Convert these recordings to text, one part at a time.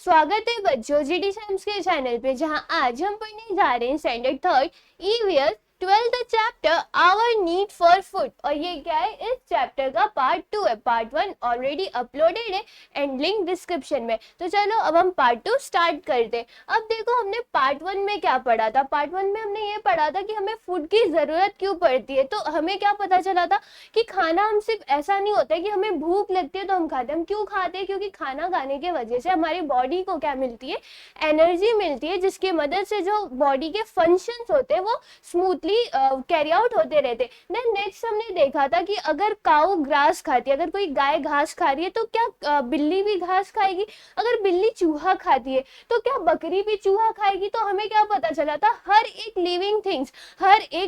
स्वागत है बच्चों जीडी साइंस के चैनल पे, जहां आज हम पढ़ने जा रहे हैं standard third EVS 12th chapter our need for food. और ये क्या है, इस चैप्टर का पार्ट 2 है। पार्ट 1 ऑलरेडी अपलोडेड है एंड लिंक डिस्क्रिप्शन में। तो चलो अब हम पार्ट 2 स्टार्ट करते हैं। अब देखो हमने पार्ट 1 में क्या पढ़ा था। पार्ट 1 में हमने ये पढ़ा था कि हमें फूड की जरूरत क्यों पड़ती है। तो हमें क्या पता चला था कि खाना हम सिर्फ ऐसा नहीं होता है कि हमें भूख लगती है तो हम खाते हैं। हम क्यों खाते हैं? क्योंकि खाना खाने की वजह से हमारी बॉडी को क्या मिलती है, एनर्जी मिलती है, जिसकी मदद से जो बॉडी के फंक्शंस होते हैं वो स्मूथली कैरी आउट होते रहते। देन नेक्स्ट हमने देखा था कि अगर काऊ ग्रास खाती है, अगर कोई गाय घास खा रही है तो क्या बिल्ली भी घास खाएगी? अगर बिल्ली चूहा खाती है तो क्या बकरी भी चूहा खाएगी? तो हमें क्या पता चला था, हर एक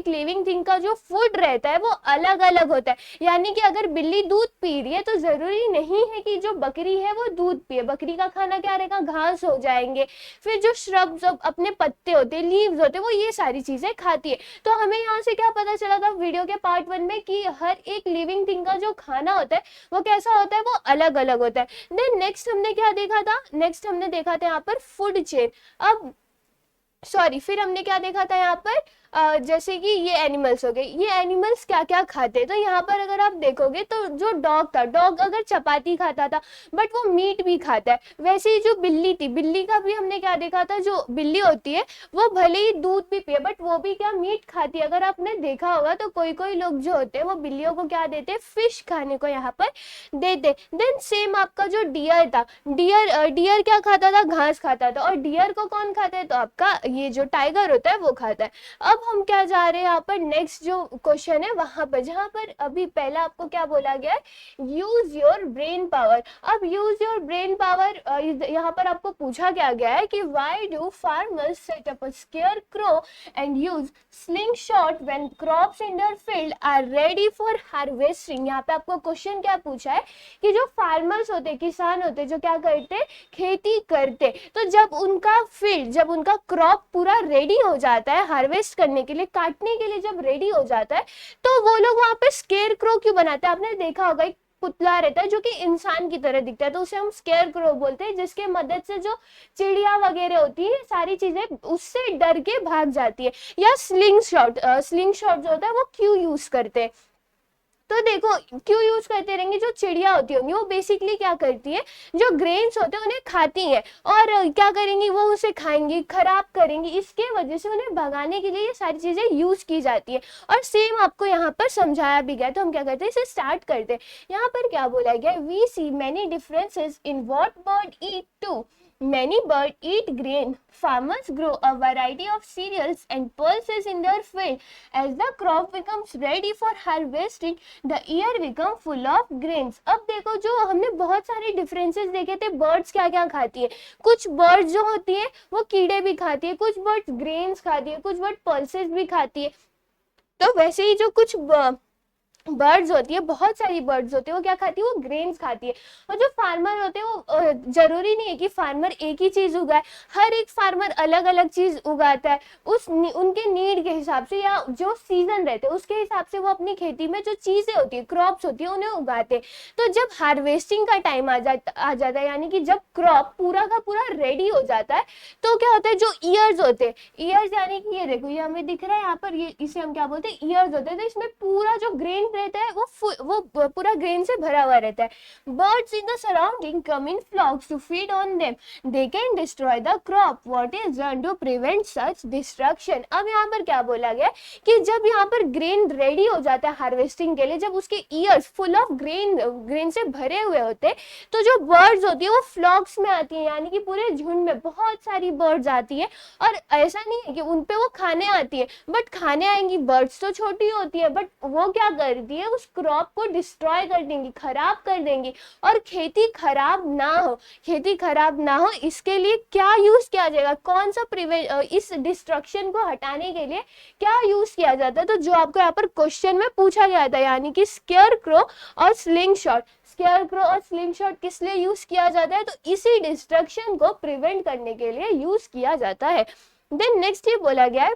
लिविंग थिंग का जो फूड रहता है वो अलग अलग होता है। यानी कि अगर बिल्ली दूध पी रही है तो जरूरी नहीं है कि जो बकरी है वो दूध पिए। बकरी का खाना क्या रहेगा, घास हो जाएंगे। फिर जो श्रब्स अपने पत्ते होते हैं, लीव्स होते हैं, वो ये सारी चीजें खाती है। तो हमें यहाँ से क्या पता चला था वीडियो के पार्ट 1 में कि हर एक लिविंग थिंग का जो खाना होता है वो कैसा होता है, वो अलग अलग होता है। देन नेक्स्ट हमने क्या देखा था, नेक्स्ट हमने देखा था यहाँ पर फूड चेन। अब फिर हमने क्या देखा था यहाँ पर, जैसे कि ये एनिमल्स हो गए, ये एनिमल्स क्या क्या खाते हैं। तो यहाँ पर अगर आप देखोगे तो जो डॉग था, डॉग अगर चपाती खाता था बट वो मीट भी खाता है। वैसे ही जो बिल्ली थी, बिल्ली का भी हमने क्या देखा था, जो बिल्ली होती है वो भले ही दूध भी पिए बट वो भी क्या, मीट खाती है। अगर आपने देखा होगा तो कोई कोई लोग जो होते हैं वो बिल्लियों को क्या देते हैं, फिश खाने को यहाँ पर देते। देन सेम आपका जो डियर था, डियर क्या खाता था, घास खाता था। और डियर को कौन खाता है, तो आपका ये जो टाइगर होता है वो खाता है। अब हम क्या जा रहे हैं यहाँ पर, नेक्स्ट जो क्वेश्चन है वहां पर, जहां पर अभी पहला आपको क्या बोला गया है, यूज योर ब्रेन पावर। अब यूज योर ब्रेन पावर यहाँ पर आपको पूछा क्या गया है कि why do farmers set up a scarecrow and use slingshot when crops in their field are ready for harvesting. यहाँ पे आपको क्वेश्चन क्या पूछा है कि जो फार्मर्स होते, किसान होते, जो क्या करते, खेती करते, तो जब उनका क्रॉप पूरा रेडी हो जाता है हार्वेस्ट करने के लिए, काटने के लिए जब रेडी हो जाता है, तो वो लोग वहां पे स्केयर क्रो क्यों बनाते हैं? आपने देखा होगा एक पुतला रहता है जो कि इंसान की तरह दिखता है, तो उसे हम स्केयर क्रो बोलते हैं, जिसके मदद से जो चिड़िया वगैरह होती है सारी चीजें उससे डर के भाग जाती है। या स्लिंग शॉट जो होता है वो क्यों यूज करते हैं? तो देखो क्यों यूज करते रहेंगे, जो चिड़िया होती होंगी वो बेसिकली क्या करती है, जो ग्रेन्स होते हैं उन्हें खाती है और क्या करेंगी, वो उसे खाएंगी, खराब करेंगी, इसके वजह से उन्हें भगाने के लिए ये सारी चीजें यूज की जाती है। और सेम आपको यहाँ पर समझाया भी गया। तो हम क्या करते हैं, इसे स्टार्ट करते हैं। यहाँ पर क्या बोला गया, we see many differences in what bird eat too. Many birds eat grain. Farmers grow a variety of cereals and pulses in their field. As the crop becomes ready for harvesting, the ear become full of grains. अब देखो जो हमने बहुत सारे differences देखे थे, birds क्या क्या खाती है। कुछ बर्ड्स जो होती है वो कीड़े भी खाती है, कुछ बर्ड्स ग्रेन्स खाती है, कुछ बर्ड पल्सेस भी खाती है। तो वैसे ही जो कुछ बर्ड्स होती है, बहुत सारी बर्ड्स होती है, वो क्या खाती है, वो ग्रेन्स खाती है। और जो फार्मर होते हैं वो जरूरी नहीं है कि फार्मर एक ही चीज उगाए, हर एक फार्मर अलग अलग चीज उगाता है उनके नीड के हिसाब से, या जो सीजन रहते हैं उसके हिसाब से वो अपनी खेती में जो चीजें होती है, क्रॉप्स होती है, उन्हें उगाते हैं। तो जब हार्वेस्टिंग का टाइम आ जाता है, यानी कि जब क्रॉप पूरा का पूरा रेडी हो जाता है, तो क्या होता है, जो ईयर्स होते हैं, ईयर्स यानी कि ये देखो, ये हमें दिख रहा है यहाँ पर, ये इसे हम क्या बोलते हैं, ईयर्स होते हैं। तो इसमें पूरा जो ग्रेन रहता है वो पूरा ग्रेन से भरा हुआ रहता है। Birds in the surrounding come in flocks to feed on them, they can destroy the crop, what is done to prevent such destruction. अब यहाँ पर क्या बोला गया कि जब यहाँ पर ग्रेन रेडी हो जाता है हार्वेस्टिंग के लिए, जब उसके ईयर्स फुल ऑफ ग्रेन से भरे हुए होते हैं, तो जो बर्ड्स होती है वो फ्लॉक्स में आती है, यानी कि पूरे झुंड में बहुत सारी बर्ड्स आती है। और ऐसा नहीं है कि उनपे वो खाने आती है, बट खाने आएंगी, बर्ड्स तो छोटी होती है बट वो क्या करती है, उस क्रॉप को डिस्ट्रॉय कर देंगी, खराब कर देंगी। और खेती खराब ना हो इसके लिए क्या यूज किया जाएगा, कौन सा इस डिस्ट्रक्शन को हटाने के लिए क्या यूज किया जाता है? तो जो आपको यहाँ पर क्वेश्चन में पूछा गया था, यानी कि स्केयर क्रो और स्लिंग शॉट। स्केयर क्रो और स्लिंग शॉट किस लिए यूज किया जाता है, तो इसी डिस्ट्रक्शन को प्रिवेंट करने के लिए यूज किया जाता है। देन नेक्स्ट ये बोला गया है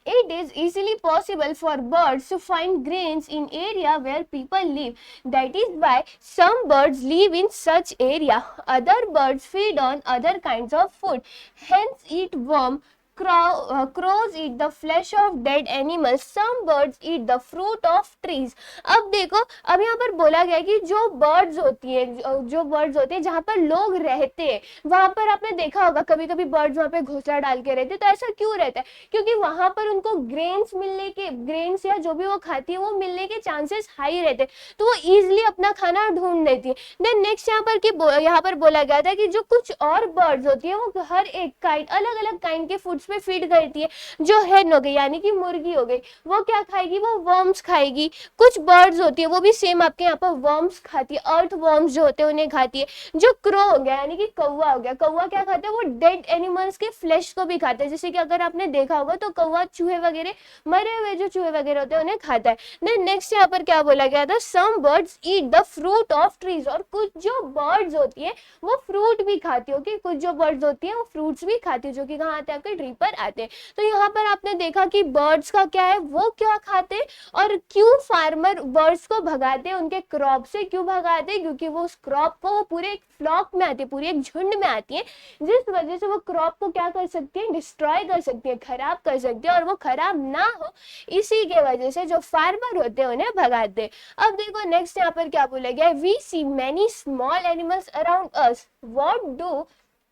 It is easily possible for birds to find grains in area where people live. That is why some birds live in such area. Other birds feed on other kinds of food, hence eat worm. Crows eat the flesh of dead animals. Some birds eat the fruit of trees. अब देखो, अब यहाँ पर बोला गया कि जो birds होती है जहाँ पर लोग रहते हैं, वहां पर आपने देखा होगा कभी कभी बर्ड्स वहां पे घोंसला डाल के रहते, तो ऐसा क्यों रहता है? क्योंकि वहां पर उनको ग्रेन्स या जो भी वो खाती है वो मिलने के चांसेस हाई रहते हैं, तो वो इजिली अपना खाना ढूंढ लेती है। देन नेक्स्ट यहाँ पर बोला गया था कि जो कुछ और बर्ड्स होती है वो हर एक अलग अलग काइंड के फूड्स पे फीड करती है। जो हेन हो गई यानी कि मुर्गी हो गई, वो क्या खाएगी? वो वर्म्स खाएगी। कुछ बर्ड्स होती है वो भी सेम आपके यहाँ पर वर्म्स खाती है, अर्थ वर्म्स जो होते हैं उन्हें खाती है। जो क्रो हो गया यानी कि कौवा हो गया, कौवा क्या खाता है? वो डेड एनिमल्स के फ्लेश को भी खाता है। जैसे कि अगर आपने देखा होगा तो कौवा चूहे वगैरह, मरे हुए जो चूहे वगैरह होते हैं उन्हें खाता है। देन नेक्स्ट यहाँ पर क्या बोला गया था? Some birds eat the fruit of trees. और कुछ जो बर्ड्स होती है वो फ्रूट भी खाती होगी, कुछ जो बर्ड्स होती है वो फ्रूट्स भी खाती है, जो कि कहाँ आते हैं? आपके ट्री पर आते हैं। तो यहाँ पर आपने देखा कि बर्ड्स का क्या है, वो क्या खाते हैं और क्यों फार्मर बर्ड्स को भगाते हैं, उनके क्रॉप से क्यों भगाते हैं? क्योंकि वो उस क्रॉप को वो पूरे एक फ्लॉक में आती है, पूरे एक झुंड में आती है, जिस वजह से वो क्रॉप को क्या कर सकती है? डिस्ट्रॉय कर सकती है, खराब कर सकती है, और वो खराब ना हो इसी के वजह से जो फार्मर होते हैं उन्हें भगाते हैं। अब देखो नेक्स्ट यहाँ पर क्या बोला गया है? We see many small animals around us, what do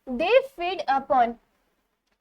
they feed upon.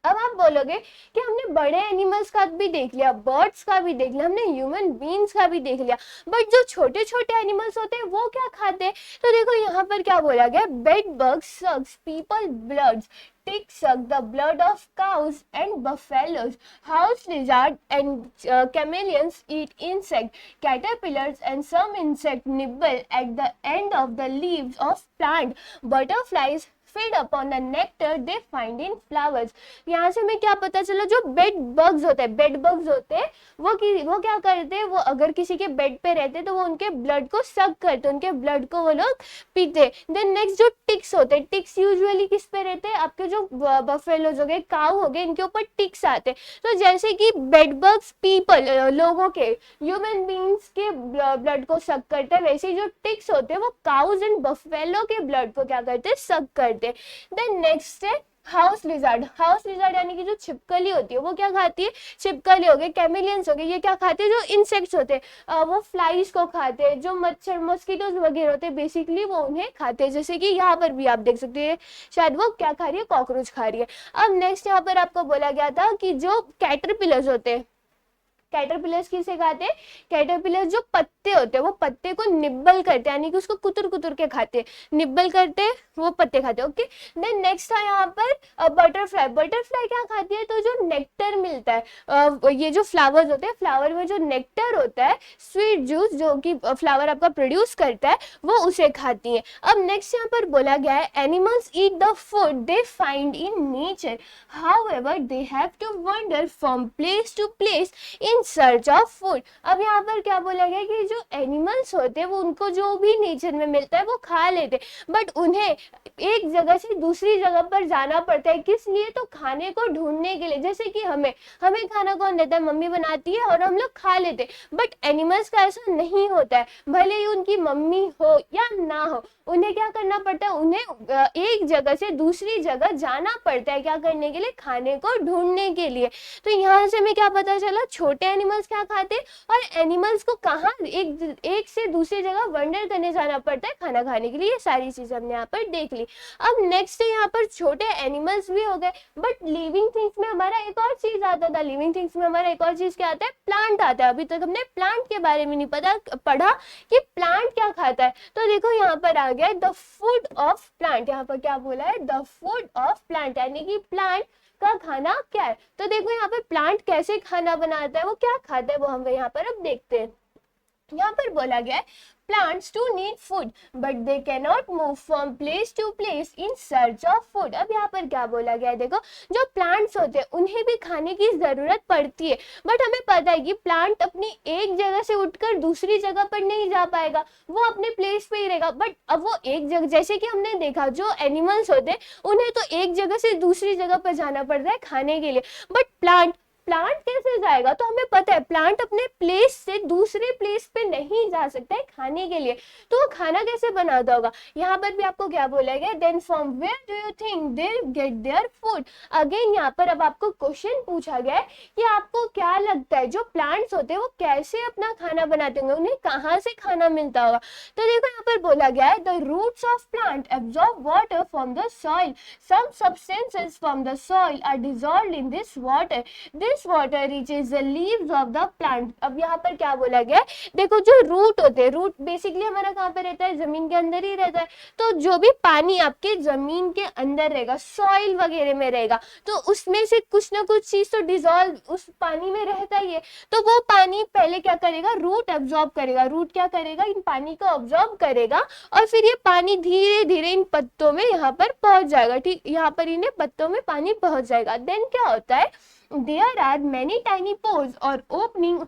अब आप बोलोगे कि हमने बड़े एनिमल्स का भी देख लिया, बर्ड्स का भी देख लिया, हमने ह्यूमन बीइंग्स का भी देख लिया, बट जो छोटे छोटे एनिमल्स होते हैं वो क्या खाते हैं? तो देखो यहाँ पर क्या बोला गया? Bed bugs sucks people bloods, ticks suck the blood of cows and buffaloes. House lizards and chameleons eat insects. Caterpillars and some insects nibble at the end of the leaves of plant. Butterflies feed upon the nectar they find in flowers. यहाँ से हमें क्या पता चला? जो bed bugs होते हैं वो क्या करते हैं? वो अगर किसी के बेड पे रहते तो वो उनके ब्लड को सक करते, उनके ब्लड को वो लोग पीते। देन नेक्स्ट जो टिक्स होते हैं, टिक्स यूजुअली किस पे रहते हैं? आपके जो बफेलोज हो गए, काऊ हो गए, इनके ऊपर टिक्स आते हैं। तो जैसे कि बेड बग्स पीपल लोगों के, ह्यूमन बीइंग्स के ब्लड को सक करते हैं, वैसे जो टिक्स होते हैं वो काउज एंड बफेलो के ब्लड को क्या करते हैं? सक करते हैं। देन नेक्स्ट है हाउस लिजर्ड। हाउस लिजर्ड यानी कि जो छिपकली होती है वो क्या खाती है? छिपकली हो गई, कैमिलियंस हो गए, ये क्या खाते हैं? जो इंसेक्ट्स होते हैं वो फ्लाइज को खाते हैं, जो मच्छर मॉस्किटोज वगैरह होते हैं बेसिकली वो उन्हें खाते हैं। जैसे कि यहाँ पर भी आप देख सकते हैं, शायद वो क्या खा रही है? कॉकरोच खा रही है। अब नेक्स्ट यहाँ पर आपको बोला गया था कि जो कैटरपिलर्स होते हैं, कैटरपिलर्स किसे खाते हैं? कैटरपिलर्स जो पत्ते होते हैं वो पत्ते को निब्बल करते हैं, यानी कि उसको कुतर कुतर के खाते हैं, निब्बल करते हैं, वो पत्ते खाते हैं। ओके, देन नेक्स्ट है यहाँ पर बटरफ्लाई। बटरफ्लाई क्या खाती है? तो जो नेक्टर मिलता है, ये जो फ्लावर्स होते हैं, फ्लावर में जो नेक्टर होता है, स्वीट जूस जो कि फ्लावर आपका प्रोड्यूस करता है, वो उसे खाती है। अब नेक्स्ट यहाँ पर बोला गया है animals eat the food they find in nature, however they have to wander from place to place in search of food. अब यहाँ पर क्या बोला गया कि जो एनिमल्स होते हैं वो उनको जो भी नेचर में मिलता है वो खा लेते, बट उन्हें एक जगह से दूसरी जगह पर जाना पड़ता है। किस लिए? तो खाने को ढूंढने के लिए। जैसे कि हमें खाना कौन देता है? मम्मी बनाती है और हम लोग खा लेते, बट एनिमल्स का ऐसा नहीं होता है। भले ही उनकी मम्मी हो या ना हो, उन्हें क्या करना पड़ता है? उन्हें एक जगह से दूसरी जगह जाना पड़ता है, क्या करने के लिए? खाने को ढूंढने के लिए। तो यहाँ से हमें क्या पता चला? छोटे एनिमल्स क्या खाते हैं और एनिमल्स को कहाँ एक से दूसरी जगह वंडर करने जाना पड़ता है खाना खाने के लिए। ये सारी चीजें हमने यहाँ पर देख ली। अब नेक्स्ट है यहाँ पर छोटे एनिमल्स भी हो गए, बट लिविंग थिंग्स में हमारा एक और चीज आता था। लिविंग थिंग्स में हमारा एक और चीज क्या आता है? प्लांट आता है। अभी तक हमने प्लांट के बारे में नहीं पढ़ा कि प्लांट क्या खाता है। तो देखो यहाँ पर आ गया द फूड ऑफ प्लांट। यहाँ पर क्या बोला है? द फूड ऑफ प्लांट, यानी कि प्लांट का खाना क्या है। तो देखो यहाँ पर प्लांट कैसे खाना बनाता है, वो क्या खाता है, वो हम यहाँ पर अब देखते हैं। यहाँ पर बोला गया है plants too need food but they cannot move from place to place in search of food। अब यहाँ पर क्या बोला गया है? देखो, जो प्लांट्स होते हैं उन्हें भी खाने की जरूरत पड़ती है, बट हमें पता है कि प्लांट अपनी एक जगह से उठकर दूसरी जगह पर नहीं जा पाएगा, वो अपने प्लेस पे ही रहेगा। बट अब वो एक जगह, जैसे कि हमने देखा जो एनिमल्स होते हैं उन्हें तो एक जगह से दूसरी जगह पर जाना पड़ता है खाने के लिए, बट प्लांट प्लांट कैसे जाएगा, तो हमें पता है प्लांट अपने प्लेस से दूसरे प्लेस पे नहीं जा सकता है खाने के लिए, तो वो खाना कैसे बनाता होगा। यहाँ पर भी आपको क्या बोला गया, then from where do you think they get their food. Again यहाँ पर अब आपको क्वेश्चन पूछा गया है कि आपको क्या लगता है जो प्लांट्स होते हैं वो कैसे अपना खाना बनाते होंगे, उन्हें कहाँ से खाना मिलता होगा। तो देखो यहाँ पर बोला गया है, the roots of plant absorb water from the soil, some substances from the soil are dissolved in this water, this water reaches the leaves of the plant. अब यहाँ पर क्या बोला गया है, देखो जो रूट होते हैं, रूट बेसिकली हमारा कहाँ पे रहता है, जमीन के अंदर ही रहता है, तो जो भी पानी आपके जमीन के अंदर रहेगा, सॉइल वगैरह में रहेगा, तो उसमें से कुछ ना कुछ चीज तो डिसॉल्व उस पानी में रहता ही है, तो वो पानी पहले क्या करेगा, रूट एब्जॉर्ब करेगा, रूट क्या करेगा, इन पानी को एब्जॉर्ब करेगा और फिर ये पानी धीरे धीरे इन पत्तों में यहाँ पर पहुंच जाएगा, ठीक, यहाँ पर इन्हें पत्तों में पानी पहुंच जाएगा। देन क्या होता है, there are many tiny pores और opening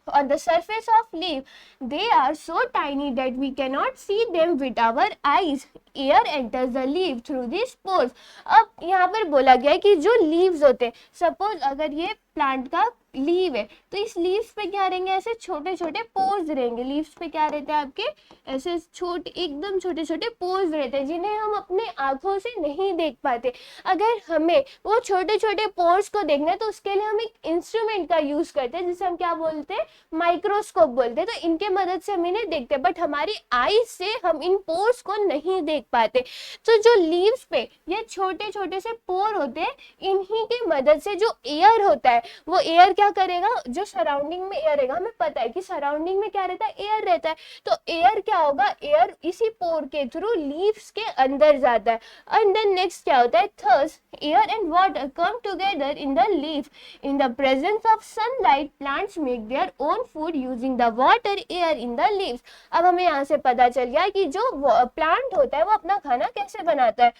on the surface of leaf, they are so tiny that we cannot see them with our eyes, air enters the leaf through these pores। अब यहाँ पर बोला गया है कि जो लीव्स होते हैं, सपोज अगर ये प्लांट का लीव है तो इस लीव्स पे क्या रहेंगे, ऐसे छोटे छोटे पोर्स रहेंगे, लीव्स पे क्या रहता है आपके, ऐसे छोटे एकदम छोटे छोटे पोर्स रहते हैं जिन्हें हम अपने आंखों से नहीं देख पाते। अगर हमें वो छोटे छोटे पोर्स को देखना है तो उसके लिए हम एक इंस्ट्रूमेंट का यूज करते हैं जिसे हम क्या बोलते हैं, माइक्रोस्कोप बोलते हैं, तो इनके मदद से हम इन्हें देखते हैं, बट हमारी आईज से हम इन पोर्स को नहीं देख पाते। तो जो लीव्स पे ये छोटे छोटे से पोर होते हैं, इन्हीं की मदद से जो एयर होता है वो एयर क्या करेगा, जो सराउंडिंग में एयर रहेगा, हमें पता है कि सराउंडिंग में क्या रहता है, एयर रहता है, तो एयर क्या होगा, एयर इसी पोर के थ्रू लीव्स के अंदर जाता है। एंड देन नेक्स्ट क्या होता है, thus air and water come together in the leaf, in the presence of sunlight plants make their own food using the water air in the leaves. अब हमें यहाँ से पता चल गया कि जो प्लांट होता है वो अपना खाना कैसे बनाता है,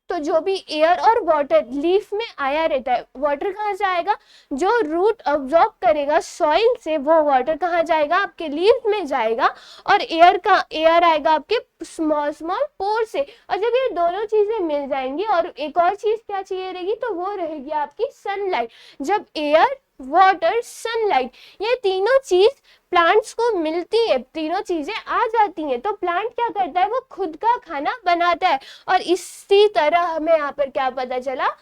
तो जो भी एयर और वाटर लीफ में आया रहता है, वाटर कहाँ से आएगा, जो रूट अब्सॉर्ब करेगा सॉइल से वो वाटर कहाँ जाएगा, आपके लीफ में जाएगा, और एयर आएगा आपके स्मॉल स्मॉल पोर से, और जब ये दोनों चीजें मिल जाएंगी और एक और चीज क्या चाहिए रहेगी, तो वो रहेगी आपकी सनलाइट। जब एयर वाटर सनलाइट ये तीनों चीज प्लांट्स को मिलती है, तीनों चीजें आ जाती हैं, तो प्लांट क्या करता है, वो खुद का खाना बनाता है। और इसी तरह हमें यहाँ पर क्या पता चला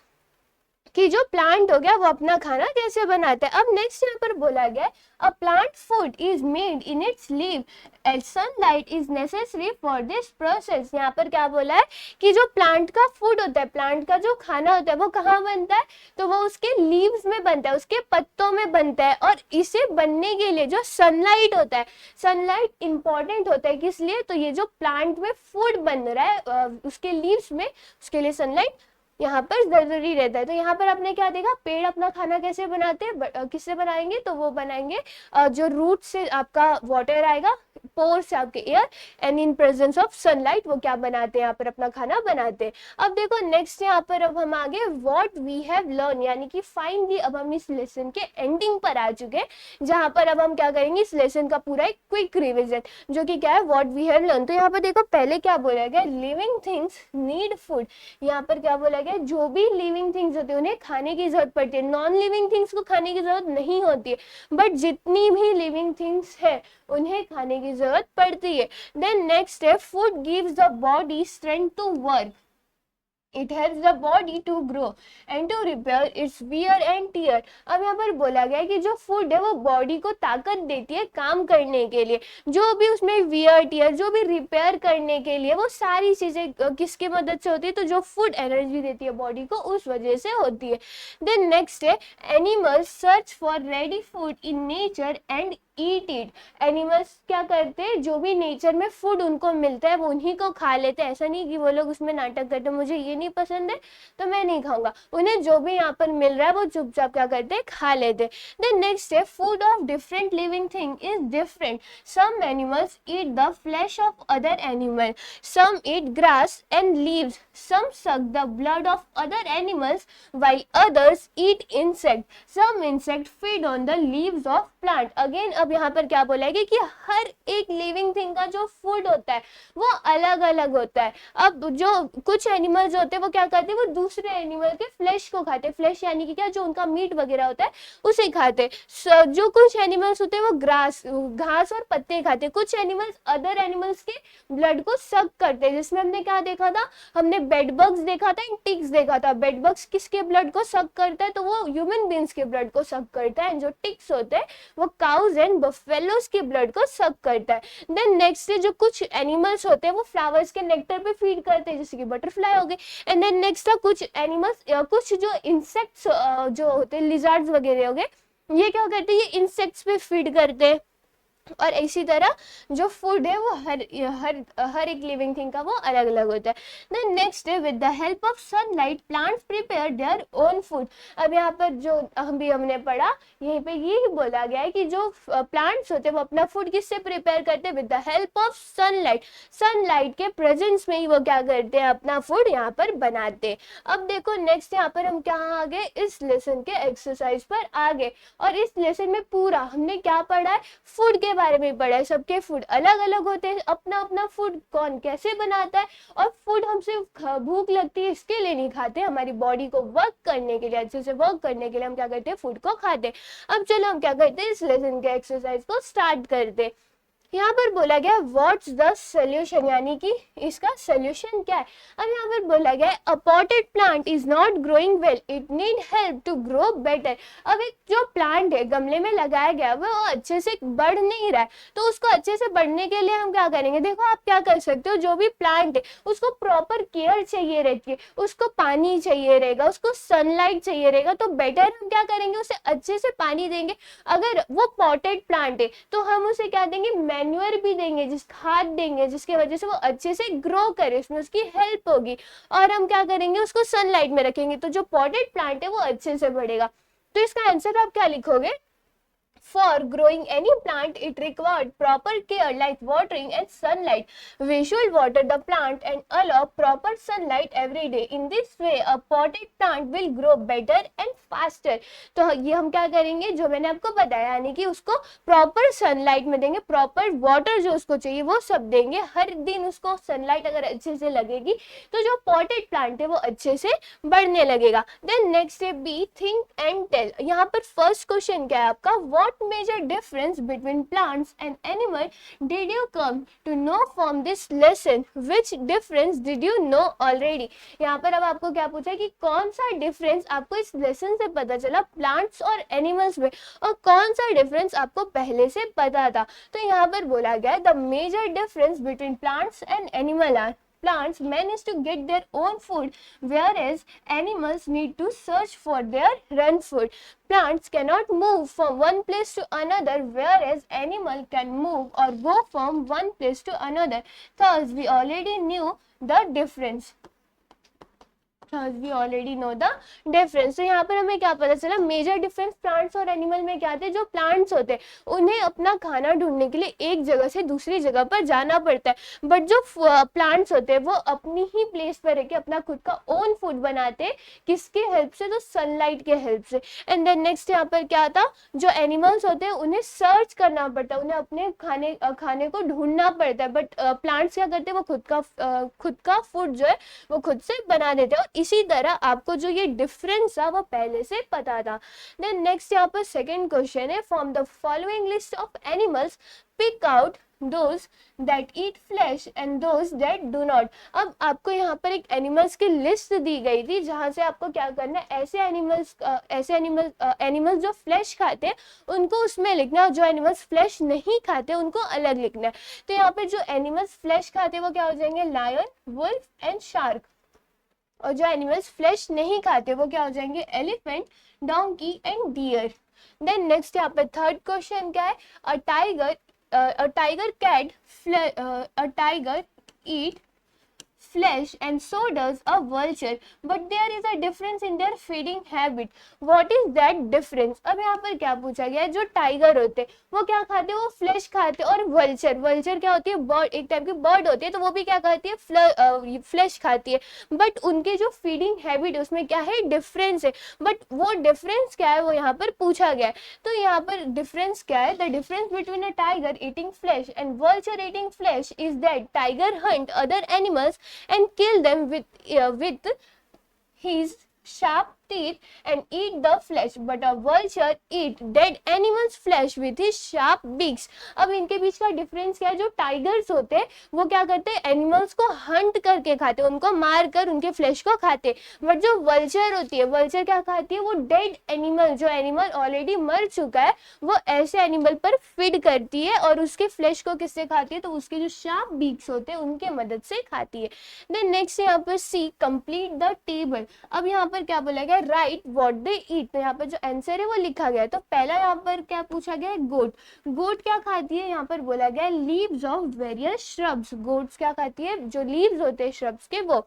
कि जो प्लांट हो गया वो अपना खाना कैसे बनाता है। अब नेक्स्ट यहाँ पर बोला गया, a plant food is made in its leave and sunlight is necessary for this process. यहाँ पर क्या बोला है कि जो प्लांट का फूड होता है, प्लांट का जो खाना होता है वो कहाँ बनता है, तो वो उसके लीव्स में बनता है, उसके पत्तों में बनता है, और इसे बनने के लिए जो सनलाइट होता है, सनलाइट इंपॉर्टेंट होता है, किस लिए, तो ये जो प्लांट में फूड बन रहा है उसके लीव्स में, उसके लिए सनलाइट यहाँ पर जरूरी रहता है। तो यहाँ पर आपने क्या देखा, पेड़ अपना खाना कैसे बनाते हैं, किससे बनाएंगे, तो वो बनाएंगे जो रूट से आपका वाटर आएगा, पोर से आपके air, and in presence of sunlight वो क्या बनाते हैं, यहाँ पर अपना खाना बनाते हैं। अब देखो नेक्स्ट यहाँ पर अब हम आगे व्हाट वी हैव लर्न, यानी कि फाइनली अब हम इस लेसन के एंडिंग पर आ चुके हैं, जहाँ पर अब हम क्या करेंगे, इस लेसन का पूरा एक क्विक रिविजन, जो कि क्या है, व्हाट वी हैव लर्न। तो यहाँ पर देखो पहले क्या बोला गया, लिविंग थिंग्स नीड फूड। यहाँ पर क्या बोला गया, जो भी लिविंग थिंग्स होते हैं उन्हें खाने की जरूरत पड़ती है, नॉन लिविंग थिंग्स को खाने की जरूरत नहीं होती है, बट जितनी भी लिविंग थिंग्स है उन्हें खाने की जरूरत पड़ती है। देन नेक्स्ट है, food gives the body strength to work, it helps the body to grow and to repair its wear and tear। अब यहाँ पर बोला गया है कि जो फूड है वो बॉडी को ताकत देती है काम करने के लिए, जो भी उसमें वियर टीयर जो भी रिपेयर करने के लिए, वो सारी चीजें किसकी मदद से होती है, तो जो फूड एनर्जी देती है बॉडी को उस वजह से होती है। देन नेक्स्ट है, animals search for ready food in nature and eat it. Animals क्या करते हैं, जो भी नेचर में फूड उनको मिलता है वो उन्हीं को खा लेते हैं, ऐसा नहीं कि वो लोग उसमें नाटक करते मुझे ये नहीं पसंद है तो मैं नहीं खाऊंगा, उन्हें जो भी यहाँ पर मिल रहा है वो चुपचाप क्या करते हैं, खा लेते हैं। देन नेक्स्ट है, food of different living thing is different, some animals eat the flesh of other animal, some eat grass and leaves, some suck the blood of other animals while others eat insect, some insect feed on the leaves of plant। Again अब अब यहाँ पर क्या बोला है कि हर एक living thing का जो फूड होता है वो अलग अलग होता है। अब जो कुछ एनिमल्स होते हैं वो क्या करते हैं, वो दूसरे एनिमल के फ्लैश को खाते हैं, फ्लैश यानी कि क्या, जो उनका मीट वगैरह होता है उसे खाते हैं। जो कुछ एनिमल्स होते हैं वो घास और पत्ते खाते हैं। कुछ एनिमल्स अदर एनिमल्स के ब्लड को सक करते हैं, जिसमें हमने क्या देखा था, हमने बेड बग्स देखा था, टिक्स देखा था। बेड बग्स किसके ब्लड को सक करता है, तो वो ह्यूमन बींग्स के ब्लड को सक करता है। जो टिक्स होते हैं वो काउज एंड बफेलोज के ब्लड को सक करता है। देन नेक्स्ट जो कुछ एनिमल्स होते हैं वो फ्लावर्स के नेक्टर पे फीड करते हैं, जैसे कि बटरफ्लाई हो गए। एंड देन नेक्स्ट था कुछ एनिमल्स, कुछ जो इंसेक्ट्स जो होते हैं, लिजार्ड्स वगैरह हो गए, ये क्या करते हैं, ये इंसेक्ट्स पे फीड करते हैं। और इसी तरह जो फूड है वो हर एक लिविंग थिंग का वो अलग अलग होता है। देन नेक्स्ट है, with the help of sunlight plants prepare their own food. अब यहाँ पर जो हमने पढ़ा, यहीं पे यही बोला गया है कि जो प्लांट्स होते हैं वो अपना फूड किससे प्रिपेयर करते हैं, with the help of sunlight. Sunlight के प्रेजेंस में ही वो क्या करते हैं, अपना फूड यहाँ पर बनाते हैं। अब देखो नेक्स्ट यहाँ पर हम क्या आ गए, इस लेसन के एक्सरसाइज पर आ गए। और इस लेसन में पूरा हमने क्या पढ़ा है, फूड के बारे में पढ़ा है। सबके फूड अलग अलग होते हैं, अपना अपना फूड कौन कैसे बनाता है। और फूड हमसे भूख लगती है इसके लिए नहीं खाते, हमारी बॉडी को वर्क करने के लिए, अच्छे से वर्क करने के लिए हम क्या करते हैं, फूड को खाते हैं। अब चलो हम क्या करते हैं, इस लेसन के एक्सरसाइज को स्टार्ट करते हैं। यहाँ पर बोला गया व्हाट्स द सोल्यूशन, यानी कि इसका सोल्यूशन क्या है। अब यहाँ पर बोला गया a potted plant is not growing well, it need help to grow better. अब एक जो प्लांट है गमले में लगाया गया वो अच्छे से बढ़ नहीं रहा है, तो उसको अच्छे से बढ़ने के लिए हम क्या करेंगे, देखो आप क्या कर सकते हो, जो भी प्लांट है उसको प्रॉपर केयर चाहिए रहती है, उसको पानी चाहिए रहेगा, उसको सनलाइट चाहिए रहेगा, तो बेटर हम क्या करेंगे, उसे अच्छे से पानी देंगे। अगर वो पॉटेड प्लांट है तो हम उसे क्या देंगे, मैन्योर भी देंगे, खाद देंगे, जिसकी वजह से वो अच्छे से ग्रो करे, उसमें उसकी हेल्प होगी। और हम क्या करेंगे, उसको सनलाइट में रखेंगे, तो जो पॉटेड प्लांट है वो अच्छे से बढ़ेगा। तो इसका आंसर आप क्या लिखोगे, For growing any plant, it required proper care like watering and sunlight. We should water the plant and allow proper sunlight every day. In this way, a potted plant will grow better and faster. तो ये हम क्या करेंगे, जो मैंने आपको बताया, यानी कि उसको प्रॉपर सनलाइट में देंगे, प्रॉपर वाटर जो उसको चाहिए वो सब देंगे। हर दिन उसको सनलाइट अगर अच्छे से लगेगी तो जो पॉटेड प्लांट है वो अच्छे से बढ़ने लगेगा। देन नेक्स्ट है बी, थिंक एंड टेल। यहाँ पर फर्स्ट क्वेश्चन क्या है आपका, what major difference between plants and animal did you come to know from this lesson? Which difference did you know already? यहाँ पर अब आपको क्या पूछा है कि कौन सा डिफरेंस आपको इस लेसन से पता चला प्लांट्स और एनिमल्स में, और कौन सा डिफरेंस आपको पहले से पता था। तो यहाँ पर बोला गया है the major difference between plants and animal are plants manage to get their own food, whereas animals need to search for their run food. Plants cannot move from one place to another, whereas animal can move or go from one place to another. Thus, we already knew the difference. We already know the difference. तो यहाँ पर हमें क्या पता चला, major difference plants और animal में क्या थे, जो प्लांट्स होते हैं उन्हें अपना खाना ढूंढने के लिए एक जगह से दूसरी जगह पर जाना पड़ता है, बट जो प्लांट्स होते हैं वो अपनी ही प्लेस पर रह के अपना खुद का ओन फूड बनाते हैं। किसके हेल्प से, तो सनलाइट के हेल्प से। एंड देन नेक्स्ट यहाँ पर क्या था, जो एनिमल्स होते हैं उन्हें सर्च करना पड़ता है, उन्हें अपने खाने को ढूंढना पड़ता है, बट प्लांट्स क्या करते हैं, वो खुद का फूड जो है वो खुद से बना देते हैं। और इसी तरह आपको जो ये डिफरेंस था वो पहले से पता था। देन नेक्स्ट यहाँ पर सेकंड क्वेश्चन है, from the following list of animals pick out those that eat flesh and those that do not। अब आपको यहाँ पर एक एनिमल्स की लिस्ट दी गई थी, जहाँ से आपको क्या करना है, ऐसे एनिमल्स जो फ्लैश खाते हैं उनको उसमें लिखना है, जो एनिमल्स फ्लैश नहीं खाते उनको अलग लिखना है। तो यहाँ पे जो एनिमल्स फ्लैश खाते हैं वो क्या हो जाएंगे, लायन, वुल्फ एंड शार्क। और जो एनिमल्स फ्लैश नहीं खाते वो क्या हो जाएंगे, elephant, donkey and deer. Then next यहाँ पे थर्ड क्वेश्चन क्या है, a tiger eat flesh and so does a vulture, but there is a difference in their feeding habit. What is that difference? अब यहाँ पर क्या पूछा गया है, जो टाइगर होते हैं वो क्या खाते हैं, वो फ्लैश खाते हैं, और वल्चर, वल्चर क्या होती है, बर्ड, एक टाइप की बर्ड होती है, तो वो भी क्या खाती है, फ्लैश खाती है, बट उनके जो फीडिंग हैबिट है उसमें क्या है, डिफरेंस है, बट वो डिफरेंस क्या है वो यहाँ पर पूछा गया है। तो यहाँ पर डिफरेंस क्या है, the difference between a tiger eating flash and vulture eating flash is that tiger Hunt other animals and kill them with his sharp teeth and eat the flesh, but a vulture eat dead animals flesh with his sharp beaks. अब इनके बीच का difference क्या है, जो tigers होते हैं वो क्या करते हैं, एनिमल्स को हंट करके खाते हैं, उनको मार कर उनके फ्लेश को खाते हैं, बट जो वल्चर होती है, वल्चर क्या खाती है, वो डेड एनिमल, जो एनिमल ऑलरेडी मर चुका है वो ऐसे एनिमल पर फीड करती है और उसके फ्लेश को किससे खाती है, तो उसके जो शार्प बीक्स होते हैं उनके मदद से खाती है। देन नेक्स्ट यहाँ पर सी, कंप्लीट द टेबल। अब यहाँ पर क्या बोला गया, राइट व्हाट दे ईट, तो यहाँ पर जो आंसर है वो लिखा गया है। तो पहला यहाँ पर क्या पूछा गया है, गोट, गोट क्या खाती है, यहाँ पर बोला गया है leaves of various shrubs, goats क्या खाती है, जो लीव्स होते हैं श्रब्स के वो।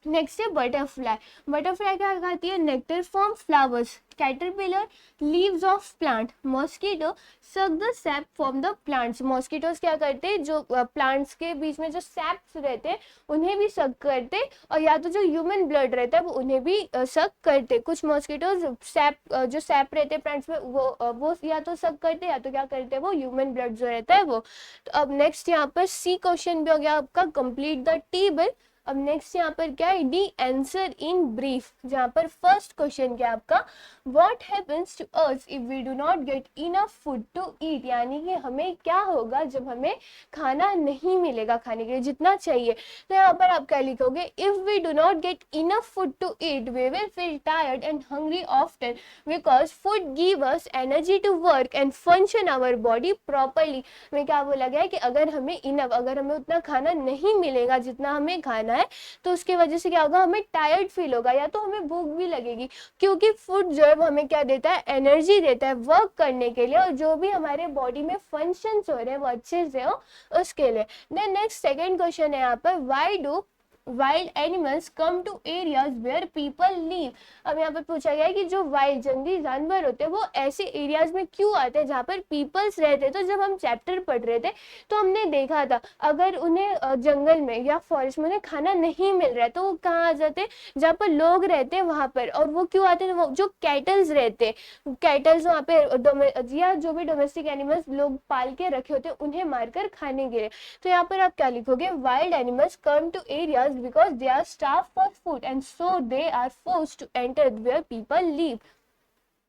नेक्स्ट है बटरफ्लाई, बटरफ्लाई क्या खाती है, nectar from flowers, caterpillar leaves of plant, mosquito suck the sap from the plants, mosquitoes क्या करते हैं, जो प्लांट्स के बीच में जो सैप्स रहते हैं उन्हें भी सक करते, और या तो जो ह्यूमन ब्लड रहता है वो उन्हें भी सक करते। कुछ मॉस्किटोज सैप, जो सैप रहते हैं प्लांट्स में वो या तो सक करते या तो क्या करते हैं, वो ह्यूमन ब्लड जो रहता है वो। तो अब नेक्स्ट यहाँ पर सी क्वेश्चन भी हो गया आपका, कंप्लीट द टेबल। अब नेक्स्ट यहाँ पर क्या है, डी आंसर इन ब्रीफ, जहाँ पर फर्स्ट क्वेश्चन क्या आपका, what happens to us if we do not get enough food to eat, यानी कि हमें क्या होगा जब हमें खाना नहीं मिलेगा खाने के लिए जितना चाहिए। तो यहाँ पर आप क्या लिखोगे, if we do not get enough food to eat we will feel tired and hungry often because food give us energy to work and function our body properly. में क्या बोला गया है कि अगर हमें इनफ, अगर हमें उतना खाना नहीं मिलेगा जितना हमें खाना है तो उसके वजह से क्या होगा, हमें टायर्ड फील होगा या तो हमें भूख भी लगेगी, क्योंकि फूड जो है वो हमें क्या देता है, एनर्जी देता है वर्क करने के लिए, और जो भी हमारे बॉडी में फंक्शंस हो रहे हैं वो अच्छे से हो उसके लिए। देन नेक्स्ट सेकंड क्वेश्चन है यहाँ पर, why do wild animals come to areas where people live. अब यहाँ पर पूछा गया है कि जो वाइल्ड जंगली जानवर होते हैं वो ऐसे एरियाज में क्यों आते हैं जहाँ पर पीपल्स रहते हैं। तो जब हम चैप्टर पढ़ रहे थे तो हमने देखा था अगर उन्हें जंगल में या फॉरेस्ट में उन्हें खाना नहीं मिल रहा है तो वो कहाँ आ जाते हैं, जहाँ पर लोग रहते हैं वहां पर। और वो क्यों आते हैं, वो जो कैटल्स रहते हैं, कैटल्स वहाँ पे या जो भी डोमेस्टिक एनिमल्स लोग पाल के रखे होते हैं उन्हें मारकर खाने के लिए। तो यहाँ पर आप क्या लिखोगे, wild animals come to areas because they are starved for food and so they are forced to enter where people live।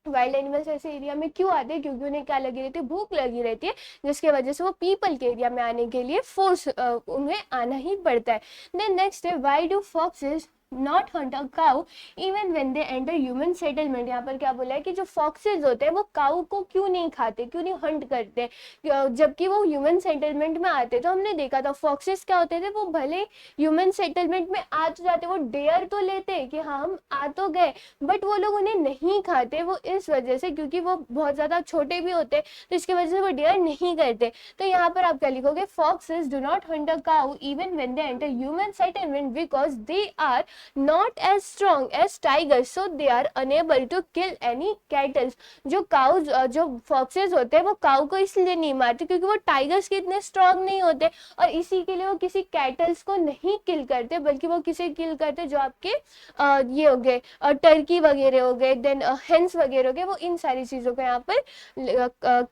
Wild animals ऐसे एरिया में क्यों आते हैं, क्योंकि उन्हें क्या लगी रहती है, भूख लगी रहती है, जिसकी वजह से वो पीपल के एरिया में आने के लिए फोर्स उन्हें आना ही पड़ता है। देन नेक्स्ट है, why do foxes not hunt a cow even when they enter human settlement. यहाँ पर क्या बोला है कि जो फॉक्सेस होते हैं वो काऊ को क्यों नहीं खाते, क्यों नहीं हंट करते जबकि वो ह्यूमन सेटलमेंट में आते। तो हमने देखा था फॉक्सेस क्या होते थे, वो भले ह्यूमन सेटलमेंट में आ तो जाते, वो डेयर तो लेते कि हाँ हम आ तो गए, बट वो लोग उन्हें नहीं खाते, वो इस वजह से क्योंकि वो बहुत ज्यादा छोटे भी होते तो इसकी वजह से वो डेयर नहीं करते। तो यहाँ पर आप क्या लिखोगे, foxes do not hunt a cow even when they enter human settlement because they are not as strong as tigers so they are unable to kill any cattle। जो काउज, जो फॉक्सेस होते हैं वो काउ को इसलिए नहीं मारते क्योंकि वो टाइगर्स के इतने स्ट्रॉन्ग नहीं होते, और इसी के लिए वो किसी कैटल्स को नहीं किल करते, बल्कि वो किसे किल करते, जो आपके ये हो गए टर्की वगैरह हो गए, देन हेंस वगैरह हो गए, वो इन सारी चीजों को यहाँ पर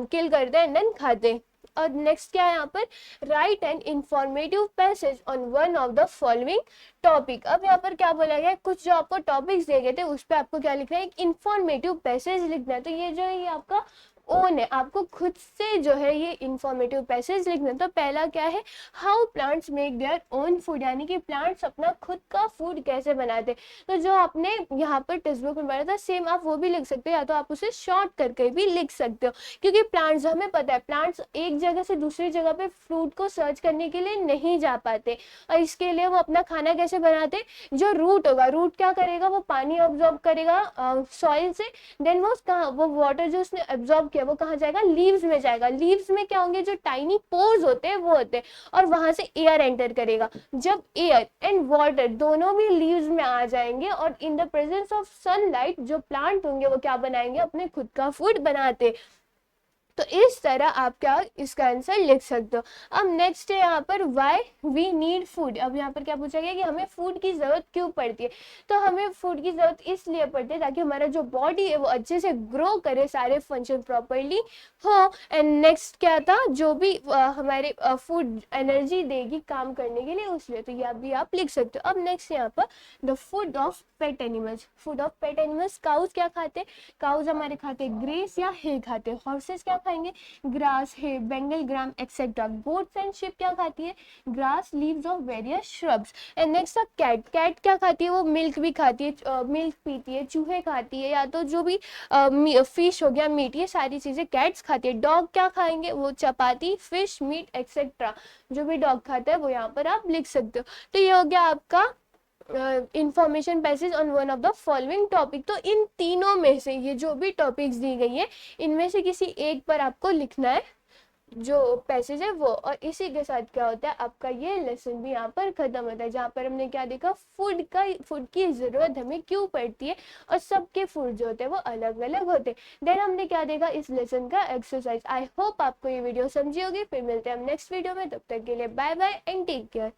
किल करते हैं देन खाते हैं। और नेक्स्ट क्या है यहाँ पर, write an informative passage on one of the following topic. अब यहाँ पर क्या बोला गया है, कुछ जो आपको टॉपिक्स दिए गए थे उस पर आपको क्या लिखना है, एक इंफॉर्मेटिव पैसेज लिखना है। तो ये जो है ये आपका ओन है, आपको खुद से जो है ये इंफॉर्मेटिव पैसेज लिखना। तो पहला क्या है, how plants make their own food, यानी कि प्लांट्स अपना खुद का फूड कैसे बनाते। तो जो आपने यहाँ पर टेक्स्ट बुक में पढ़ा था सेम आप वो भी लिख सकते हो, या तो आप उसे शॉर्ट करके भी लिख सकते हो, क्योंकि प्लांट्स हमें पता है प्लांट्स एक जगह से दूसरी जगह पे फ्रूट को सर्च करने के लिए नहीं जा पाते, और इसके लिए वो अपना खाना कैसे बनाते, जो रूट होगा, रूट क्या करेगा, वो पानी ऑब्जॉर्ब करेगा सॉइल से, देन वो वाटर जो उसने एब्जॉर्ब है वो कहाँ जाएगा, लीव्स में जाएगा। लीव्स में क्या होंगे, जो टाइनी पोर्स होते हैं वो होते हैं, और वहां से एयर एंटर करेगा। जब एयर एंड वाटर दोनों भी लीव्स में आ जाएंगे और इन द प्रेजेंस ऑफ सनलाइट जो प्लांट होंगे वो क्या बनाएंगे, अपने खुद का फूड बनाते। तो इस तरह आप क्या इसका आंसर लिख सकते हो। अब नेक्स्ट है यहाँ पर व्हाई वी नीड फूड। अब यहाँ पर क्या पूछा गया कि हमें फूड की जरूरत क्यों पड़ती है। तो हमें फूड की जरूरत इसलिए पड़ती है ताकि हमारा जो बॉडी है वो अच्छे से ग्रो करे, सारे फंक्शन प्रॉपरली हो। एंड नेक्स्ट क्या था, जो भी हमारे फूड एनर्जी देगी काम करने के लिए, उसलिए। तो यह भी आप लिख सकते हो। अब नेक्स्ट यहाँ पर the food of pet animals. Food of pet animals, cows क्या खाते हैं, काउज हमारे खाते हैं ग्रेस या हे खाते हैं। हॉर्सेस क्या खाएंगे, grass, hay, Bengal gram etcetera. Goats and sheep क्या खाती है, grass, leaves of various shrubs. And next cat, cat क्या खाती है, वो मिल्क भी खाती है, मिल्क पीती है, चूहे खाती है, या तो जो भी फिश हो गया, मीट, ये सारी चीजें कैट्स खाती है। डॉग क्या खाएंगे, वो चपाती, फिश, मीट एक्सेट्रा। जो भी डॉग खाता है वो यहाँ पर आप लिख सकते हो। तो ये हो गया आपका information passage on one of the following topic. तो इन तीनों में से ये जो भी टॉपिक्स दी गई है इनमें से किसी एक पर आपको लिखना है जो पैसेज है वो। और इसी के साथ क्या होता है, आपका ये लेसन भी यहाँ पर खत्म होता है, जहाँ पर हमने क्या देखा, फूड की जरूरत हमें क्यों पड़ती है, और सबके फूड जो होते हैं वो अलग अलग होते हैं। देन हमने क्या देखा, इस लेसन का एक्सरसाइज। आई होप आपको ये वीडियो समझी होगी। फिर मिलते हैं हम नेक्स्ट वीडियो में, तब तक के लिए bye bye and take care.